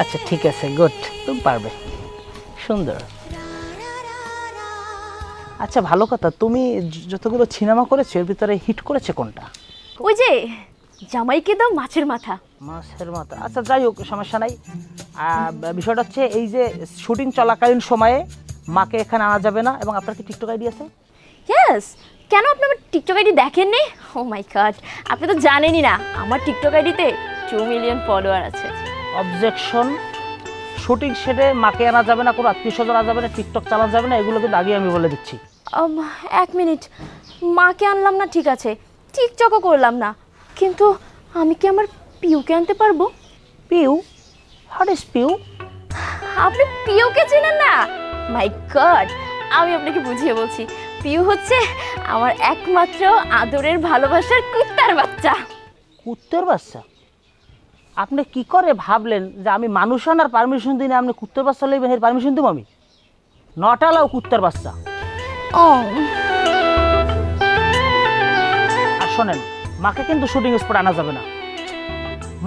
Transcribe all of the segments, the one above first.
আচ্ছা ঠিক আছে, গুড, তুমি পারবে, সুন্দর। আচ্ছা ভালো কথা, তুমি যতগুলো সিনেমা করেছো এর ভিতরে হিট করেছে কোনটা? ওই যে জামাইকে দাও মাছের মাথা। মাছের মাথা, আচ্ছা যাই হোক, সমস্যা নাই। বিষয়টা হচ্ছে এই যে শুটিং চলাকালীন সময়ে মাকে এখানে আনা যাবে না, এবং আপনার কি টিকটক আইডি আছে? ইয়েস, কেন আপনি আমার টিকটক আইডি দেখেননি? ও মাই গড, আপনি তো জানেনই না আমার টিকটক আইডিতে 2 মিলিয়ন ফলোয়ার আছে। অবজেকশন, শুটিং সেটে মাকে আনা যাবে না, কোনো আত্মীয় স্বজন আনা যাবে না, টিকটক চালানো যাবে না, এগুলো কিন্তু আগে আমি বলে দিচ্ছি। 1 মিনিট, মাকে আনলাম না ঠিক আছে, টিকটকও করলাম না, কিন্তু আমি কি আমার পিউকে আনতে পারবো? পিউ? What is Piu? আপনি পিউকে চেনেন না? মাই গড, আমি আপনাকে বুঝিয়ে বলছি। পিউ হচ্ছে আমার একমাত্র আদরের ভালোবাসার কুত্তার বাচ্চা। কুত্তের বাচ্চা? আপনি কি করে ভাবলেন যে আমি মানুষ আনার পারমিশন দিই না, আপনি কুত্তের বাচ্চা লইবেন, এর পারমিশন দিব আমি? নট অ্যালাউ কুত্তের বাচ্চা। ও আর শোনেন, মাকে কিন্তু শুটিং স্পট আনা যাবে না,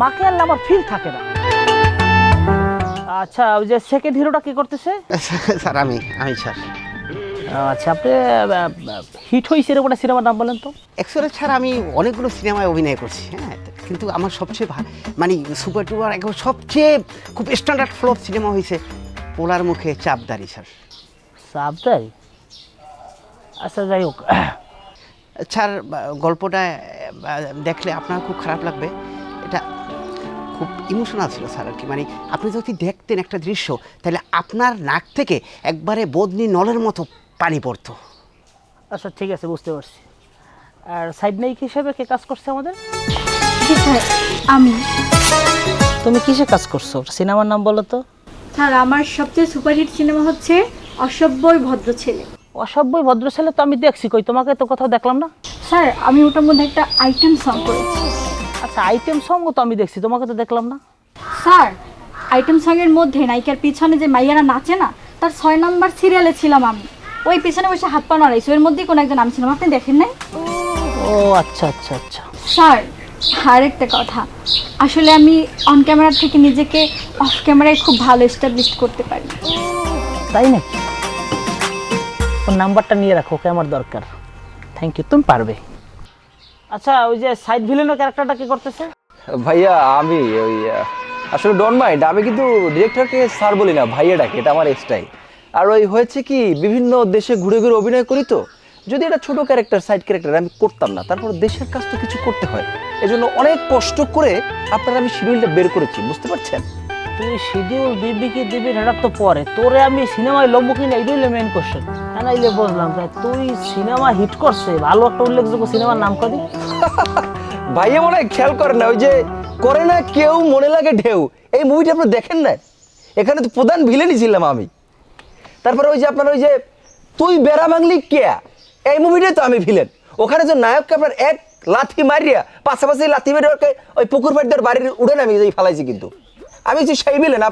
মাকে আনলে আমার ফিল থাকে না। আচ্ছা, ওই যে সেকেন্ড হিরোটা কি করতেছে? স্যার আমি স্যার আচ্ছা, আপনি হিট হয়েছে এরকম একটা সিনেমার নাম বলেন তো। অ্যাকচুয়ালি স্যার আমি অনেকগুলো সিনেমায় অভিনয় করছি, হ্যাঁ, কিন্তু আমার সবচেয়ে মানে সুপার টুপার একবার সবচেয়ে খুব স্ট্যান্ডার্ড ফ্লপ সিনেমা হয়েছে পোলার মুখে চাপদারি স্যার। সাবধাই? আচ্ছা যাই হোক, স্যার গল্পটা দেখলে আপনার খুব খারাপ লাগবে, এটা খুব ইমোশনাল ছিল স্যার আর কি। মানে আপনি যদি দেখতেন একটা দৃশ্য, তাহলে আপনার নাক থেকে একবারে বদনি নলের মতো পানি পড়তো। আচ্ছা ঠিক আছে, বুঝতে পারছি। আর সাইড নায়িক হিসেবে কে কাজ করছে আমাদের? জি স্যার, আমি। তুমি কিসে কাজ করছো, সিনেমার নাম বলো তো। স্যার আমার সবচেয়ে সুপারহিট সিনেমা হচ্ছে অসভ্যই ভদ্র ছেলে। অসভ্যই ভদ্র ছেলে তো আমি দেখছি, কই তোমাকে তো কোথাও দেখলাম না। স্যার আমি ওটার মধ্যে একটা আইটেম সং করেছি। আচ্ছা, আইটেম সঙ্গ তো আমি দেখছি, তোমাকে তো দেখলাম না। স্যার আইটেম সঙের মধ্যে নায়িকার পিছনে যে মাইয়ারা নাচে না, তার 6 নম্বর সিরিয়ালে ছিলাম আমি। ওই পিছনে বসে হাত পা নাড়াইছো, এর মধ্যেই কোনো একজন আমি ছিলাম, আপনি দেখেন নাই? ও আচ্ছা আচ্ছা আচ্ছা। স্যার আরেকটা কথা, আসলে আমি অন ক্যামেরা থেকে নিজেকে অফ ক্যামেরায় খুব ভালো এস্টাবলিশ করতে পারি। তাই নাকি? ওর নাম্বারটা নিয়ে রাখো, ওকে আমার দরকার। থ্যাংক ইউ, তুমি পারবে। আচ্ছা, ওই যে সাইড ভিলেনের ক্যারেক্টারটা কি করতেছে? ভাইয়া আমি ওই আসলে ডোন্ট মাইন্ড, আমি কিন্তু ডিরেক্টরকে স্যার বলি না, ভাইয়া ডাকি, এটা আমার স্টাইল। আর ওই হয়েছে কি, বিভিন্ন দেশে ঘুরে ঘুরে অভিনয় করি, তো যদি এটা ছোট ক্যারেক্টার, সাইড ক্যারেক্টার আমি করতাম না, তারপর দেশের কাজ তো কিছু করতে হয়, এজন্য অনেক কষ্ট করে আপনারা আমি শিডিউলটা বের করেছি, বুঝতে পারছেন? তুই শিডিউল দিবি কি দিবি এটা তো পরে, তোরে আমি সিনেমায় লম্ব কিনা এটাই হলো মেন কোশ্চেন। নাইলে বুঝলাম তাই তুই সিনেমা হিট করছে, ভালো একটা উল্লেখযোগ্য সিনেমার নাম করি। ভাইয়া মনে হয় খেয়াল করেন না, ওই যে করে না কেউ মনে লাগে ঢেউ, এই মুভিটা আপনারা দেখেন না? এখানে তো প্রধান ভিলেনই ছিলাম আমি। তারপরে ওই যে আপনার ওই যে তুই বেড়া বাংলি কেয়া, এই মুভিটাই তো আমি ভিলেন। ওখানে যে নায়ককে আপনার এক লাথি মারিয়া পাশাপাশি লাথি মেরে ওকে ওই পুকুর পাড় বাড়ির উড়ে আমি ফালাইছি, কিন্তু আমি হচ্ছে সেই ভিলেন।